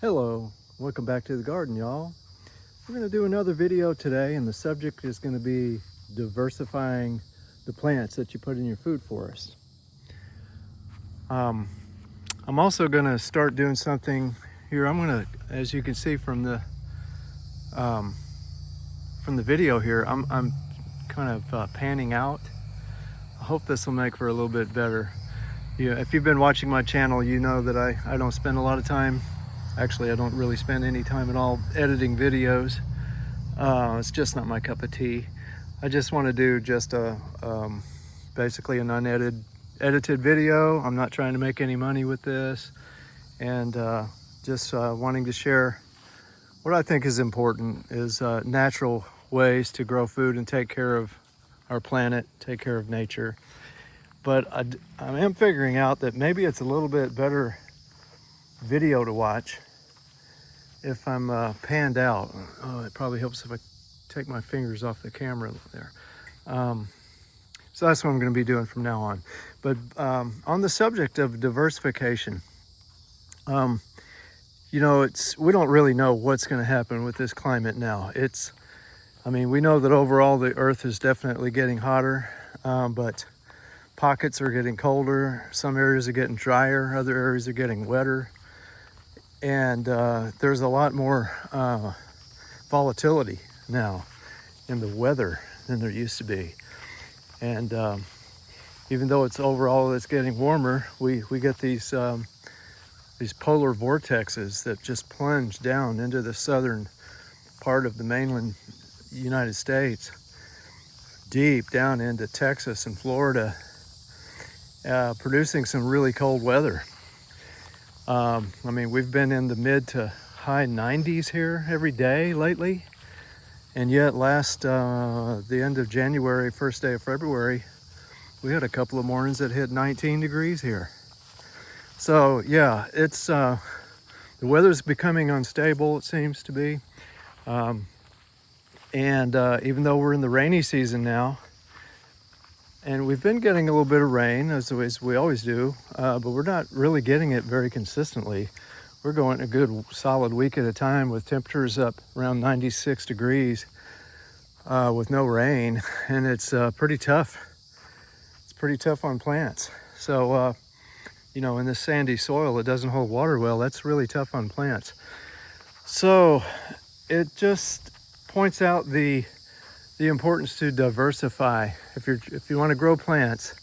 Hello, welcome back to the garden, y'all. We're going to do another video today, and the subject is going to be diversifying the plants that you put in your food forest. I'm also going to start doing something here. I'm going to, as you can see um, from the video here, I'm kind of panning out. I hope this will make for a little bit better. If you've been watching my channel, you know that I don't spend a lot of time. Actually, I don't really spend any time at all editing videos. It's just not my cup of tea. I just want to do just basically an edited video. I'm not trying to make any money with this, and just wanting to share what I think is important is natural ways to grow food and take care of our planet, take care of nature. But I am figuring out that maybe it's a little bit better video to watch if I'm panned out. Oh, it probably helps if I take my fingers off the camera there. So that's what I'm going to be doing from now on. But on the subject of diversification, we don't really know what's going to happen with this climate now. We know that overall the earth is definitely getting hotter, but pockets are getting colder. Some areas are getting drier, other areas are getting wetter. And there's a lot more volatility now in the weather than there used to be. And even though it's getting warmer, we get these polar vortexes that just plunge down into the southern part of the mainland United States, deep down into Texas and Florida, producing some really cold weather. We've been in the mid to high 90s here every day lately, and yet the end of January, first day of February, we had a couple of mornings that hit 19 degrees here. So yeah, it's the weather's becoming unstable, it seems to be, and even though we're in the rainy season now, and we've been getting a little bit of rain, as we always do, but we're not really getting it very consistently. We're going a good solid week at a time with temperatures up around 96 degrees with no rain, and it's pretty tough. It's pretty tough on plants. So, in this sandy soil that doesn't hold water well, that's really tough on plants. So it just points out the importance to diversify. If you want to grow plants,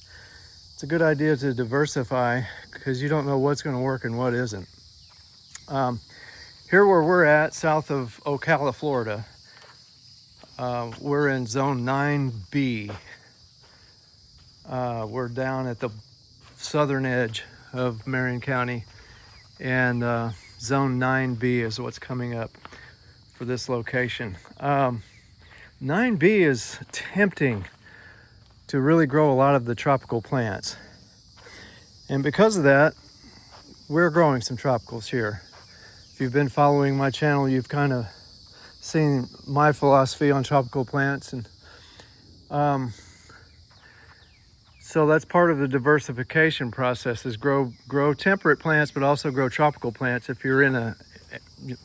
it's a good idea to diversify, because you don't know what's going to work and what isn't. Here where we're at, south of Ocala, Florida, we're in zone 9B. We're down at the southern edge of Marion County, and zone 9B is what's coming up for this location. 9B is tempting to really grow a lot of the tropical plants. And because of that, we're growing some tropicals here. If you've been following my channel, you've kind of seen my philosophy on tropical plants. And so that's part of the diversification process, is grow temperate plants, but also grow tropical plants if you're in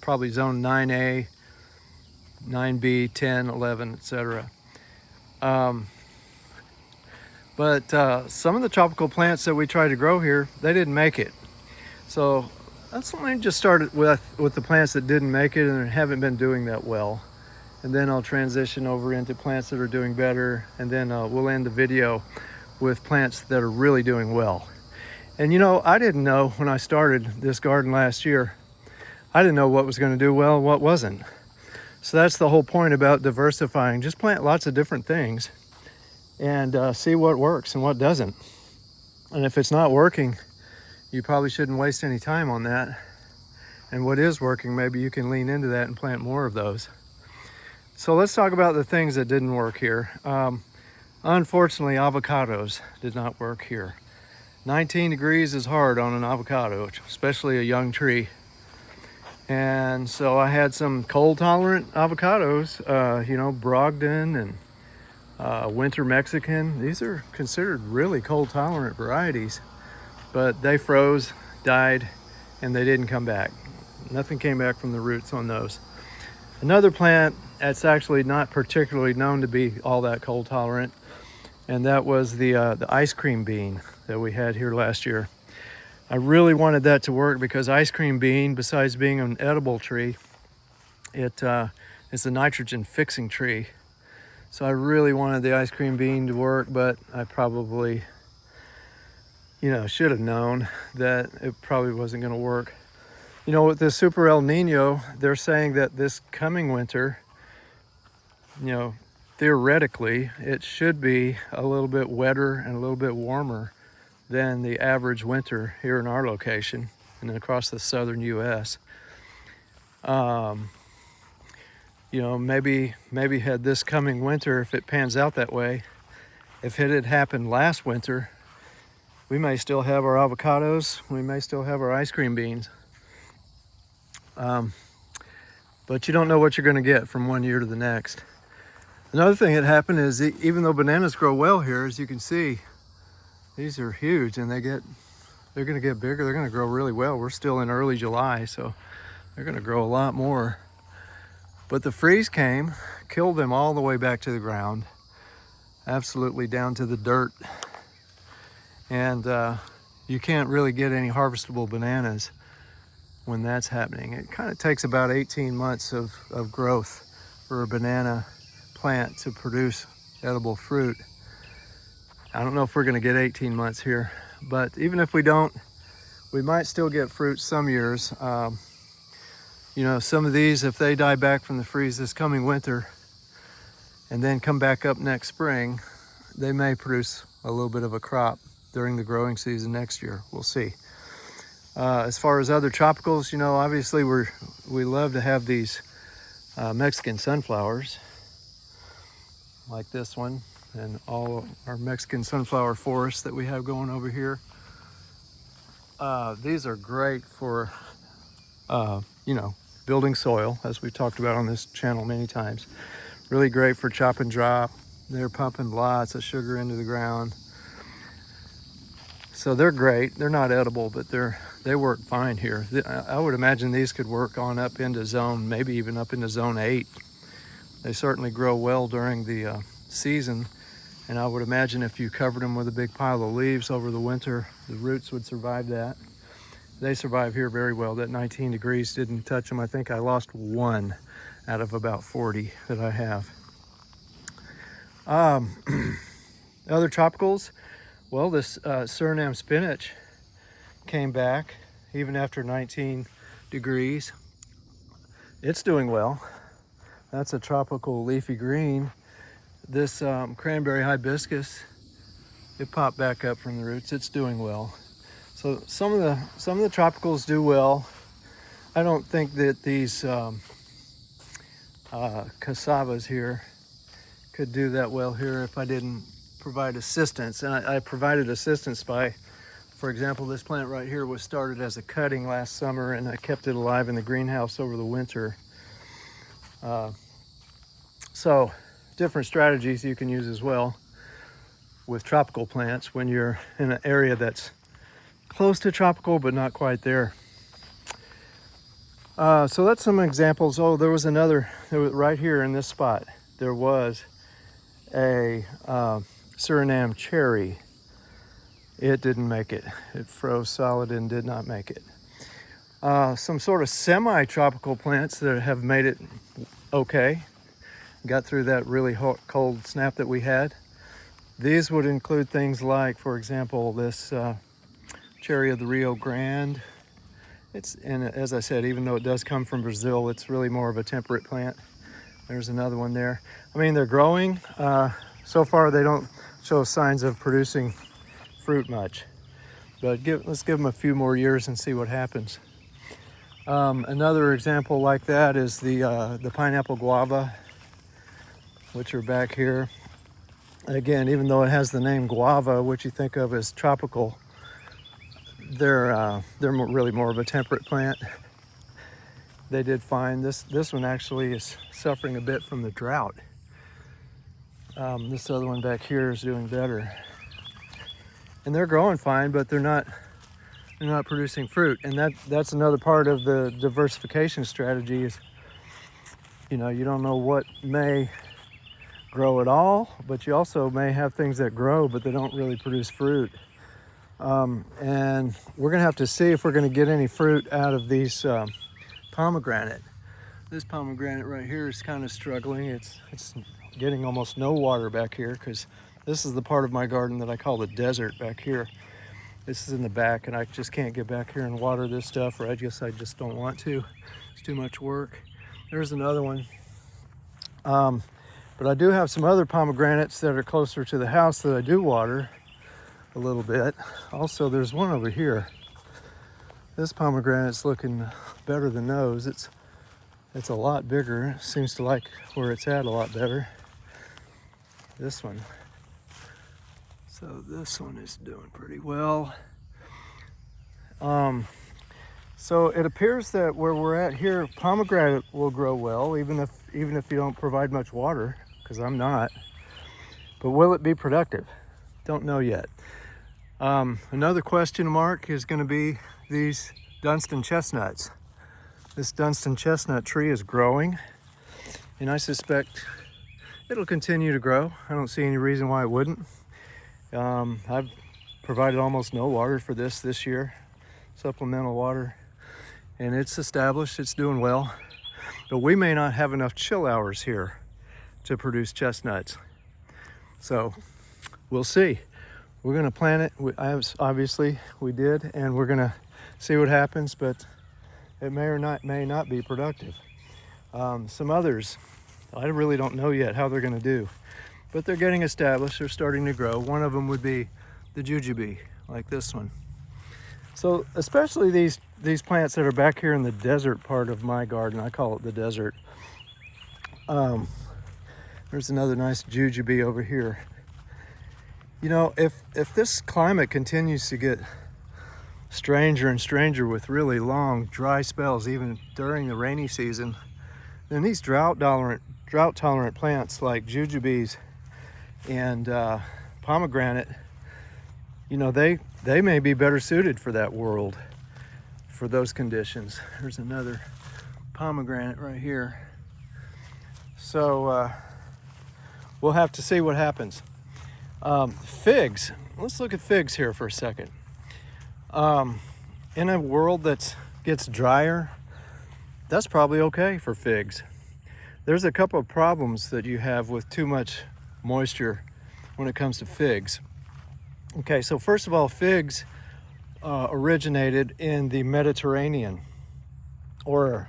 probably zone 9A, 9B, 10, 11, etc. But some of the tropical plants that we try to grow here, they didn't make it. So let me just start with the plants that didn't make it and haven't been doing that well. And then I'll transition over into plants that are doing better. And then we'll end the video with plants that are really doing well. And I didn't know when I started this garden last year, I didn't know what was going to do well and what wasn't. So that's the whole point about diversifying. Just plant lots of different things and see what works and what doesn't. And if it's not working, you probably shouldn't waste any time on that. And what is working, maybe you can lean into that and plant more of those. So let's talk about the things that didn't work here. Unfortunately, avocados did not work here. 19 degrees is hard on an avocado, especially a young tree. And so I had some cold tolerant avocados, Brogdon and Winter Mexican. These are considered really cold tolerant varieties, but they froze, died, and they didn't come back. Nothing came back from the roots on those. Another plant that's actually not particularly known to be all that cold tolerant, and that was the ice cream bean that we had here last year. I really wanted that to work because ice cream bean, besides being an edible tree, it's a nitrogen fixing tree. So I really wanted the ice cream bean to work, but I probably, should have known that it probably wasn't going to work. With this Super El Nino, they're saying that this coming winter, theoretically, it should be a little bit wetter and a little bit warmer than the average winter here in our location and across the southern U.S. Maybe had this coming winter, if it pans out that way, if it had happened last winter, we may still have our avocados, we may still have our ice cream beans. But you don't know what you're going to get from one year to the next. Another thing that happened is even though bananas grow well here, as you can see, these are huge and they're going to get bigger. They're going to grow really well. We're still in early July, so they're going to grow a lot more. But the freeze came, killed them all the way back to the ground, absolutely down to the dirt. And you can't really get any harvestable bananas when that's happening. It kind of takes about 18 months of growth for a banana plant to produce edible fruit. I don't know if we're going to get 18 months here, but even if we don't, we might still get fruit some years. Some of these, if they die back from the freeze this coming winter and then come back up next spring, they may produce a little bit of a crop during the growing season next year. We'll see. As far as other tropicals, obviously we love to have these Mexican sunflowers like this one and all our Mexican sunflower forests that we have going over here. These are great for, building soil, as we talked about on this channel many times. Really great for chop and drop. They're pumping lots of sugar into the ground. So they're great. They're not edible, but they work fine here. I would imagine these could work on up into maybe even up into zone 8. They certainly grow well during the season, and I would imagine if you covered them with a big pile of leaves over the winter, the roots would survive that. They survive here very well. That 19 degrees didn't touch them. I think I lost one out of about 40 that I have. Other tropicals, well, this Suriname spinach came back even after 19 degrees. It's doing well. That's a tropical leafy green. This cranberry hibiscus, it popped back up from the roots. It's doing well. So some of the tropicals do well. I don't think that these cassavas here could do that well here if I didn't provide assistance. And I provided assistance by, for example, this plant right here was started as a cutting last summer, and I kept it alive in the greenhouse over the winter. So different strategies you can use as well with tropical plants when you're in an area that's close to tropical but not quite there. So that's some examples. Oh, there was right here in this spot, there was a Suriname cherry. It didn't make it. It froze solid and did not make it. Some sort of semi-tropical plants that have made it okay. Got through that really hot, cold snap that we had. These would include things like, for example, this cherry of the Rio Grande. And as I said, even though it does come from Brazil, it's really more of a temperate plant. There's another one there. I mean, they're growing. So far, they don't show signs of producing fruit much. But let's give them a few more years and see what happens. Another example like that is the pineapple guava, which are back here. Again, even though it has the name guava, which you think of as tropical, they're really more of a temperate plant. They did fine. This one actually is suffering a bit from the drought. This other one back here is doing better. And they're growing fine, but they're they're not producing fruit. And that's another part of the diversification strategy is, you know, you don't know what may grow at all, but you also may have things that grow, but they don't really produce fruit. And we're gonna have to see if we're gonna get any fruit out of these pomegranate. This pomegranate right here is kind of struggling. It's getting almost no water back here because this is the part of my garden that I call the desert back here. This is in the back and I just can't get back here and water this stuff, or I guess I just don't want to. It's too much work. There's another one. But I do have some other pomegranates that are closer to the house that I do water a little bit. Also, there's one over here. This pomegranate's looking better than those. It's a lot bigger. It seems to like where it's at a lot better. This one. So this one is doing pretty well. So it appears that where we're at here, pomegranate will grow well, even if you don't provide much water, because I'm not. But will it be productive? Don't know yet. Another question mark is going to be these Dunstan chestnuts. This Dunstan chestnut tree is growing, and I suspect it'll continue to grow. I don't see any reason why it wouldn't. I've provided almost no water for this year, supplemental water, and it's established, it's doing well. But we may not have enough chill hours here to produce chestnuts. So we'll see. We're gonna plant it. Obviously we did, and we're gonna see what happens, but it may not be productive. Some others, I really don't know yet how they're gonna do, but they're getting established, they're starting to grow. One of them would be the jujube, like this one. So especially these plants that are back here in the desert part of my garden, I call it the desert. There's another nice jujube over here. You know, if this climate continues to get stranger and stranger with really long dry spells, even during the rainy season, then these drought tolerant plants like jujubes and pomegranate, you know, they may be better suited for that world, for those conditions. There's another pomegranate right here. So we'll have to see what happens. Figs. Let's look at figs here for a second. In a world that gets drier, that's probably okay for figs. There's a couple of problems that you have with too much moisture when it comes to figs. Okay, so first of all, figs originated in the Mediterranean, or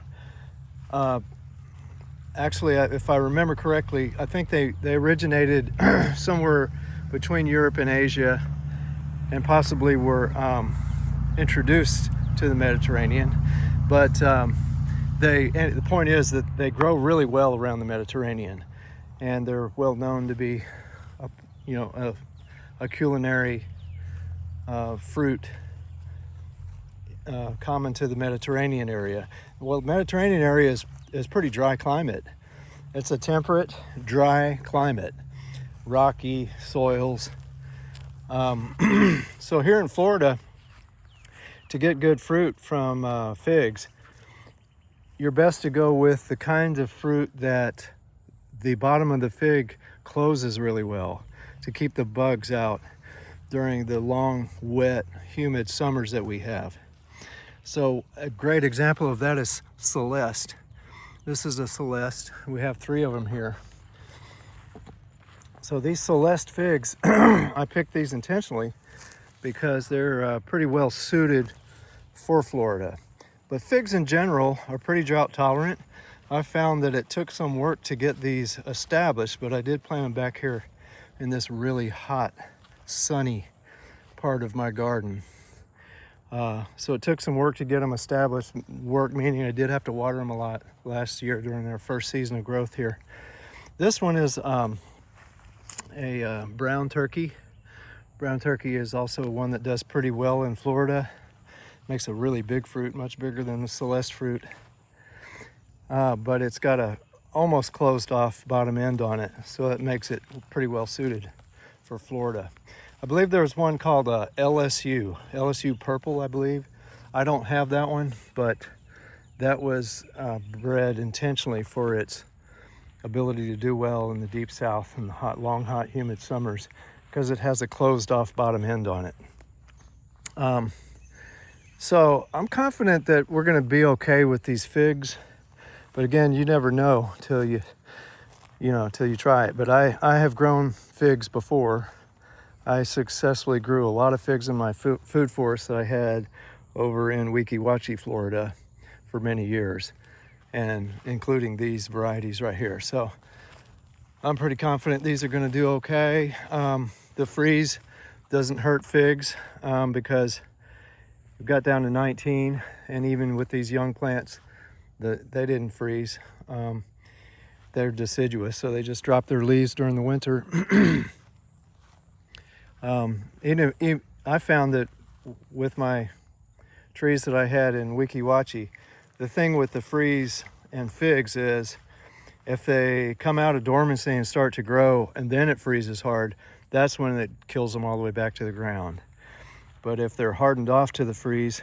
actually, if I remember correctly, I think they originated somewhere between Europe and Asia, and possibly were introduced to the Mediterranean. But the point is that they grow really well around the Mediterranean, and they're well known to be, a culinary fruit common to the Mediterranean area. Well, the Mediterranean area is pretty dry climate. It's a temperate, dry climate, rocky soils. So here in Florida, to get good fruit from figs, you're best to go with the kinds of fruit that the bottom of the fig closes really well to keep the bugs out during the long, wet, humid summers that we have. So a great example of that is Celeste. This is a Celeste. We have 3 of them here. So these Celeste figs, I picked these intentionally because they're pretty well suited for Florida. But figs in general are pretty drought tolerant. I found that it took some work to get these established, but I did plant them back here in this really hot, sunny part of my garden. So it took some work to get them established, work meaning I did have to water them a lot last year during their first season of growth here. This one is a brown turkey. Brown turkey is also one that does pretty well in Florida. Makes a really big fruit, much bigger than the Celeste fruit. But it's got a almost closed off bottom end on it, so that makes it pretty well suited for Florida. I believe there was one called LSU Purple, I believe. I don't have that one, but that was bred intentionally for its ability to do well in the deep south in the long, hot, humid summers because it has a closed off bottom end on it. So I'm confident that we're going to be okay with these figs, but again, you never know till you try it. But I have grown figs before. I successfully grew a lot of figs in my food forest that I had over in Weeki Wachee, Florida for many years, and including these varieties right here. So I'm pretty confident these are going to do okay. The freeze doesn't hurt figs because we got down to 19, and even with these young plants, they didn't freeze. They're deciduous, so they just drop their leaves during the winter. I found that with my trees that I had in Weeki Wachee, the thing with the freeze and figs is if they come out of dormancy and start to grow and then it freezes hard, that's when it kills them all the way back to the ground. But if they're hardened off to the freeze,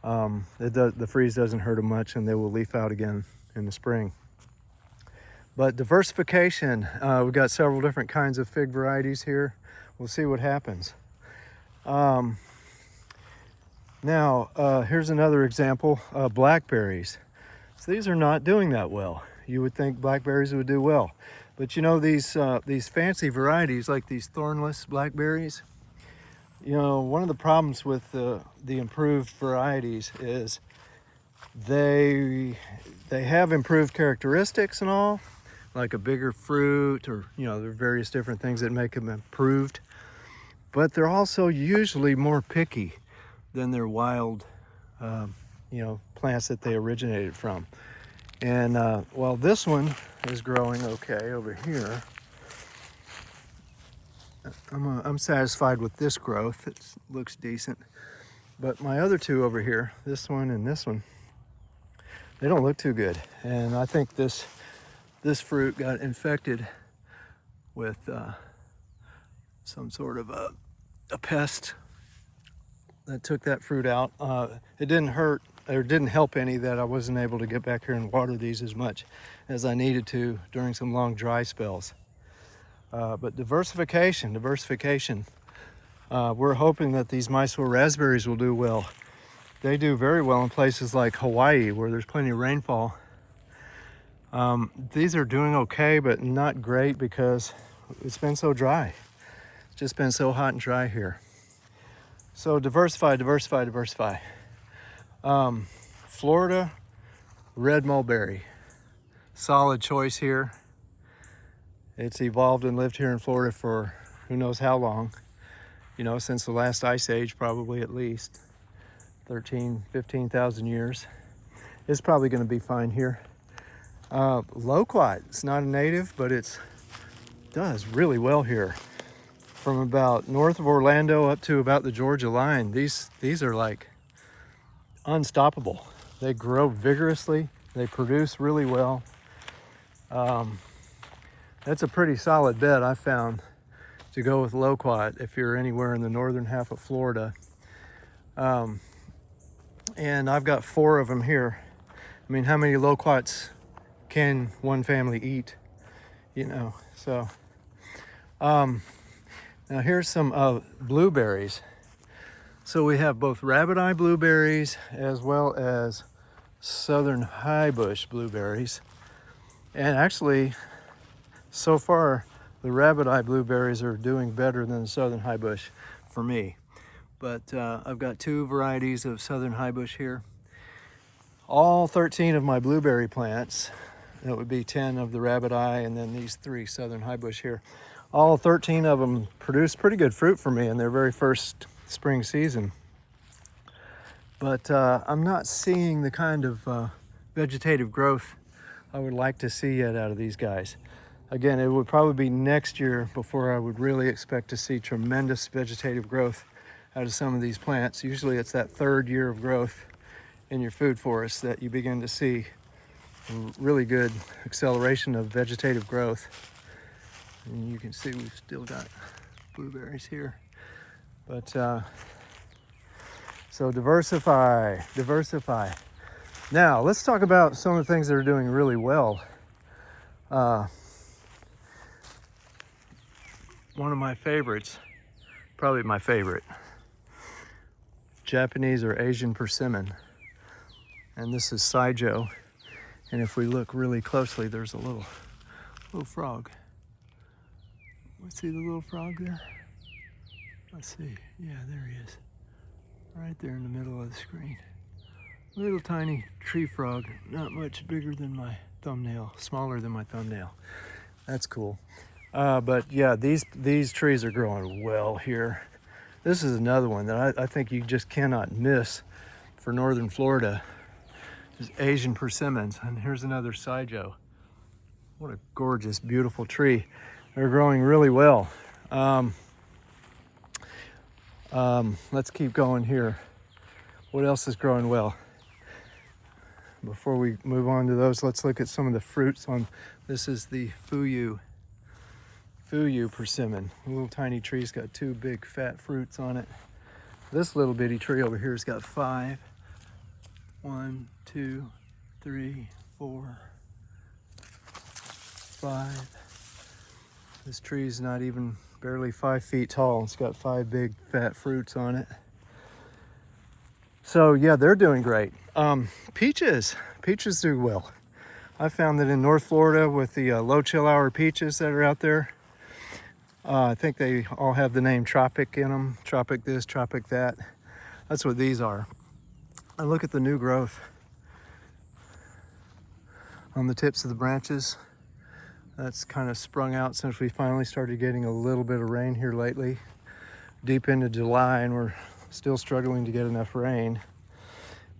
the freeze doesn't hurt them much, and they will leaf out again in the spring. But diversification, we've got several different kinds of fig varieties here. We'll see what happens. Now, here's another example, blackberries. So these are not doing that well. You would think blackberries would do well. But you know, these fancy varieties, like these thornless blackberries, you know, one of the problems with the improved varieties is they have improved characteristics and all, like a bigger fruit, or, you know, there are various different things that make them improved. But they're also usually more picky than their wild, plants that they originated from. And while this one is growing okay over here, I'm satisfied with this growth. It looks decent. But my other two over here, this one and this one, they don't look too good. And I think this fruit got infected with some sort of a pest that took that fruit out. It didn't hurt, or didn't help any that I wasn't able to get back here and water these as much as I needed to during some long dry spells. But diversification. We're hoping that these Mysore raspberries will do well. They do very well in places like Hawaii, where there's plenty of rainfall. These are doing okay, but not great because it's been so dry. It's just been so hot and dry here. So diversify. Florida, red mulberry. Solid choice here. It's evolved and lived here in Florida for who knows how long. You know, since the last ice age, probably at least 15,000 years. It's probably going to be fine here. Loquat, it's not a native, but it does really well here. From about north of Orlando up to about the Georgia line, these are like unstoppable. They grow vigorously. They produce really well. That's a pretty solid bet, I found, to go with loquat if you're anywhere in the northern half of Florida. And I've got 4 of them here. I mean, how many loquats can one family eat? You know, so. Now here's some blueberries. So we have both rabbit eye blueberries as well as southern high bush blueberries. And actually, so far, the rabbit eye blueberries are doing better than the southern high bush for me. But I've got 2 varieties of southern high bush here. All 13 of my blueberry plants, that would be 10 of the rabbit eye and then these 3 southern high bush here. All 13 of them produced pretty good fruit for me in their very first spring season. But I'm not seeing the kind of vegetative growth I would like to see yet out of these guys. Again, it would probably be next year before I would really expect to see tremendous vegetative growth out of some of these plants. Usually it's that 3rd year of growth in your food forest that you begin to see really good acceleration of vegetative growth. And you can see we've still got blueberries here. But so diversify. Now let's talk about some of the things that are doing really well. One of my favorites, probably my favorite, Japanese or Asian persimmon. And this is Saijo. And if we look really closely, there's a little frog. Let's see the little frog there. Let's see. Yeah, there he is. Right there in the middle of the screen. Little tiny tree frog, not much bigger than my thumbnail, smaller than my thumbnail. That's cool. But yeah, these trees are growing well here. This is another one that I think you just cannot miss for northern Florida. Is Asian persimmons, and here's another Saijo. What a gorgeous, beautiful tree. They're growing really well. Let's keep going here. What else is growing well? Before we move on to those, let's look at some of the fruits on. This is the Fuyu persimmon. A little tiny tree's got 2 big fat fruits on it. This little bitty tree over here has got 5. 1, 2, 3, 4, 5. This tree's not even barely 5 feet tall. It's got 5 big fat fruits on it. So yeah, they're doing great. Peaches do well. I found that in North Florida with the low chill hour peaches that are out there, I think they all have the name Tropic in them. Tropic this, Tropic that. That's what these are. And look at the new growth on the tips of the branches. That's kind of sprung out since we finally started getting a little bit of rain here lately. Deep into July, and we're still struggling to get enough rain.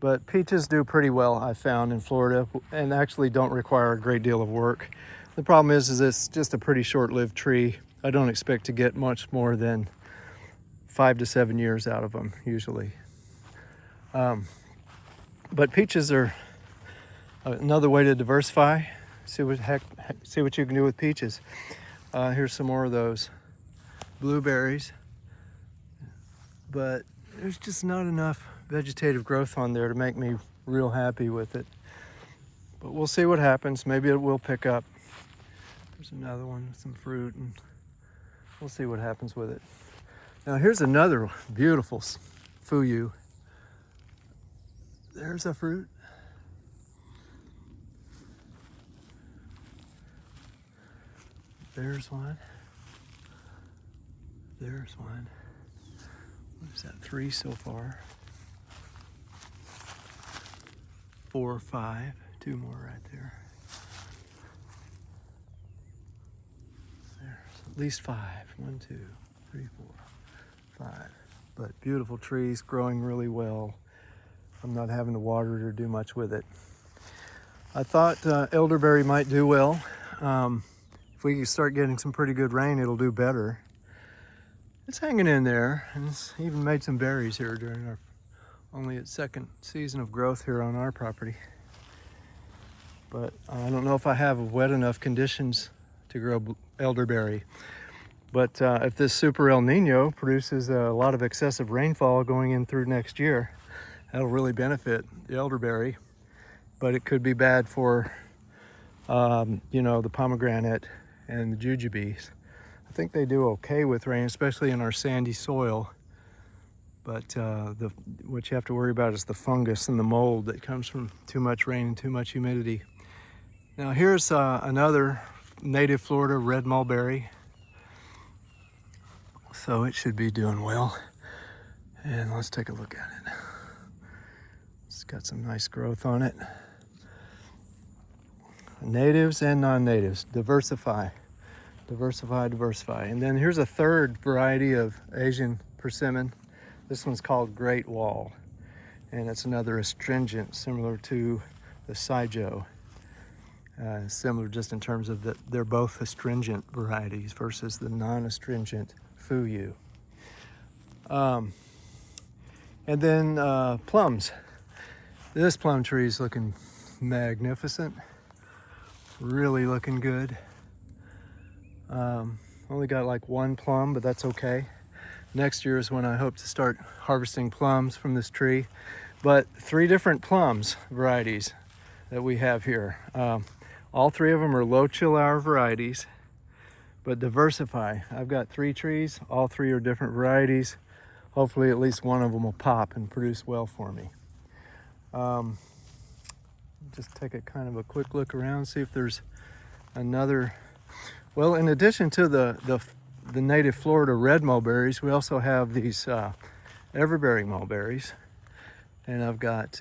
But peaches do pretty well, I found, in Florida, and actually don't require a great deal of work. The problem is it's just a pretty short-lived tree. I don't expect to get much more than 5 to 7 years out of them, usually. But peaches are another way to diversify. See what you can do with peaches. Here's some more of those. Blueberries. But there's just not enough vegetative growth on there to make me real happy with it. But we'll see what happens. Maybe it will pick up. There's another one with some fruit, and we'll see what happens with it. Now here's another beautiful Fuyu. There's a fruit. There's one. There's one. What is that? 3 so far. 4 or 5. 2 more right there. There's at least 5. 1, 2, 3, 4, 5. But beautiful trees, growing really well. I'm not having to water it or do much with it. I thought elderberry might do well. If we start getting some pretty good rain, it'll do better. It's hanging in there, and it's even made some berries here during our only its 2nd season of growth here on our property. But I don't know if I have wet enough conditions to grow elderberry. But if this super El Nino produces a lot of excessive rainfall going in through next year, that'll really benefit the elderberry. But it could be bad for, the pomegranate and the jujubes. I think they do okay with rain, especially in our sandy soil. But what you have to worry about is the fungus and the mold that comes from too much rain and too much humidity. Now here's another native Florida red mulberry. So it should be doing well. And let's take a look at it. It's got some nice growth on it. Natives and non-natives, diversify. Diversify. And then here's a third variety of Asian persimmon. This one's called Great Wall, and it's another astringent similar to the Saijo. Similar just in terms of that they're both astringent varieties versus the non-astringent Fuyu. And then plums. This plum tree is looking magnificent. Really looking good. Only got like one plum, but that's okay. Next year is when I hope to start harvesting plums from this tree. But 3 different plums varieties that we have here. All 3 of them are low chill hour varieties, but Diversify. I've got 3 trees, all 3 are different varieties. Hopefully at least one of them will pop and produce well for me. Just take a kind of a quick look around, see if there's another. Well, in addition to the native Florida red mulberries, we also have these everbearing mulberries. And I've got,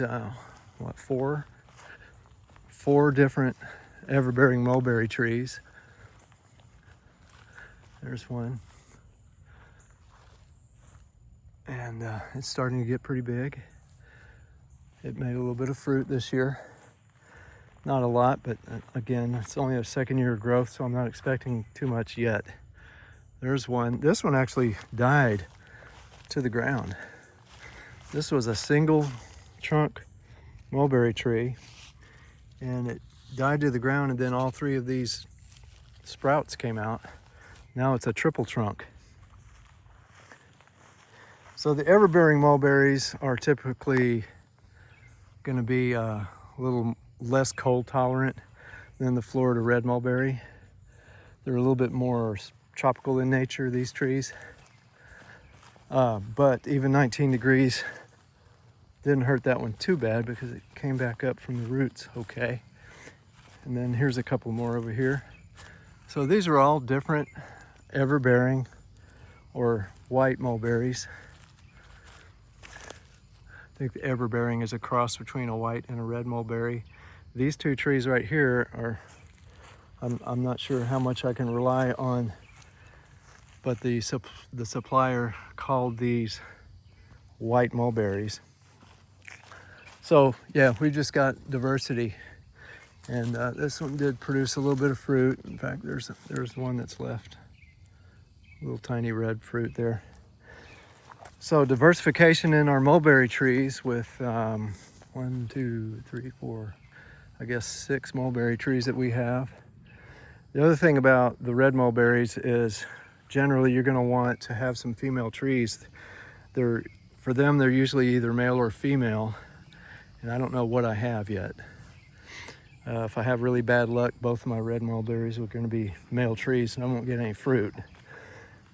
four different everbearing mulberry trees. There's one. And it's starting to get pretty big. It made a little bit of fruit this year. Not a lot, but again, it's only a second year of growth, so I'm not expecting too much yet. There's one. This one actually died to the ground. This was a single trunk mulberry tree, and it died to the ground, and then all 3 of these sprouts came out. Now it's a triple trunk. So the everbearing mulberries are typically going to be a little less cold tolerant than the Florida red mulberry. They're a little bit more tropical in nature, these trees. But even 19 degrees didn't hurt that one too bad because it came back up from the roots okay. And then here's a couple more over here. So these are all different everbearing or white mulberries. I think the everbearing is a cross between a white and a red mulberry. These 2 trees right here are, I'm not sure how much I can rely on, but the supplier called these white mulberries. So yeah, we just got diversity, and this one did produce a little bit of fruit. In fact, there's one that's left, a little tiny red fruit there. So diversification in our mulberry trees with 1, 2, 3, 4, I guess 6 mulberry trees that we have. The other thing about the red mulberries is generally you're going to want to have some female trees. For them, they're usually either male or female, and I don't know what I have yet. If I have really bad luck, both of my red mulberries are going to be male trees and I won't get any fruit.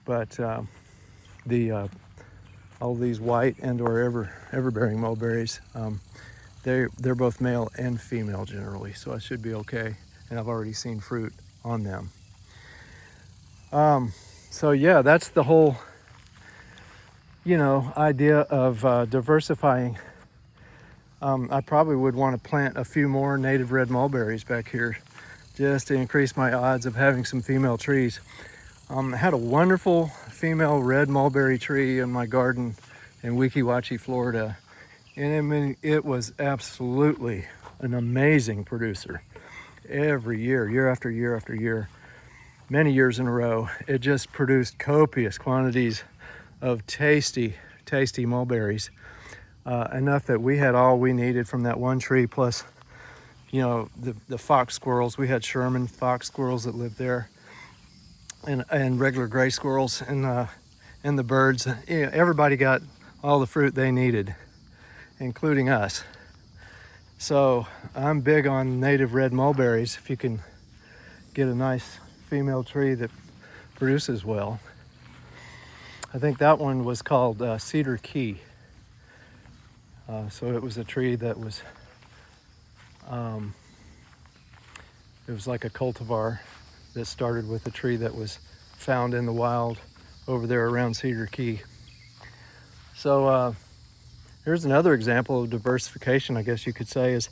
But all these white and or everbearing mulberries, they're both male and female generally, so I should be okay, and I've already seen fruit on them. So yeah, that's the whole idea of diversifying. I probably would want to plant a few more native red mulberries back here just to increase my odds of having some female trees. I had a wonderful female red mulberry tree in my garden in Weeki Wachee, Florida. And I mean, it was absolutely an amazing producer. Every year, year after year after year, many years in a row, it just produced copious quantities of tasty, tasty mulberries. Enough that we had all we needed from that one tree, plus, the fox squirrels. We had Sherman fox squirrels that lived there, and regular gray squirrels, and the birds. Everybody got all the fruit they needed, including us. So I'm big on native red mulberries. If you can get a nice female tree that produces well. I think that one was called Cedar Key. So it was a tree that was, it was like a cultivar that started with a tree that was found in the wild over there around Cedar Key. So here's another example of diversification, I guess you could say, is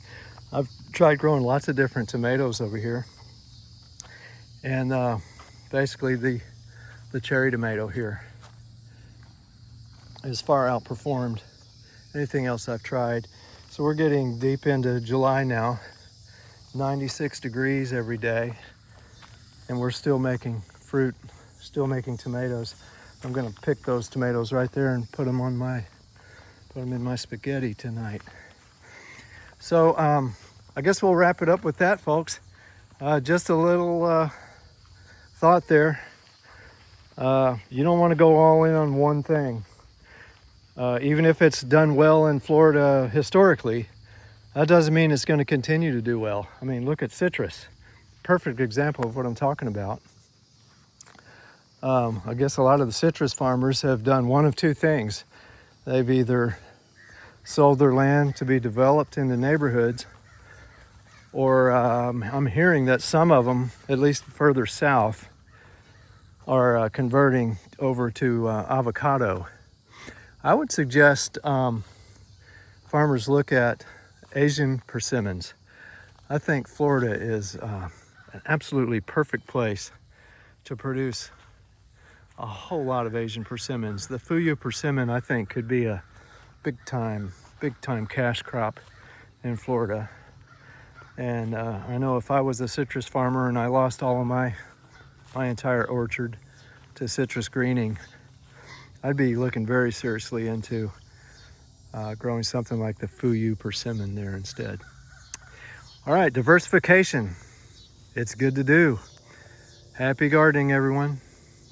I've tried growing lots of different tomatoes over here. And basically the cherry tomato here has far outperformed anything else I've tried. So we're getting deep into July now, 96 degrees every day, and we're still making fruit, still making tomatoes. I'm gonna pick those tomatoes right there and put them in my spaghetti tonight. So I guess we'll wrap it up with that, folks. Just a little thought there. You don't want to go all in on one thing. Even if it's done well in Florida historically, that doesn't mean it's going to continue to do well. I mean, look at citrus. Perfect example of what I'm talking about. I guess a lot of the citrus farmers have done one of two things. They've either sold their land to be developed into neighborhoods, or I'm hearing that some of them, at least further south, are converting over to avocado. I would suggest farmers look at Asian persimmons. I think Florida is an absolutely perfect place to produce a whole lot of Asian persimmons. The Fuyu persimmon, I think, could be a big time cash crop in Florida. And I know if I was a citrus farmer and I lost all of my entire orchard to citrus greening, I'd be looking very seriously into growing something like the Fuyu persimmon there instead. All right, diversification. It's good to do. Happy gardening, everyone.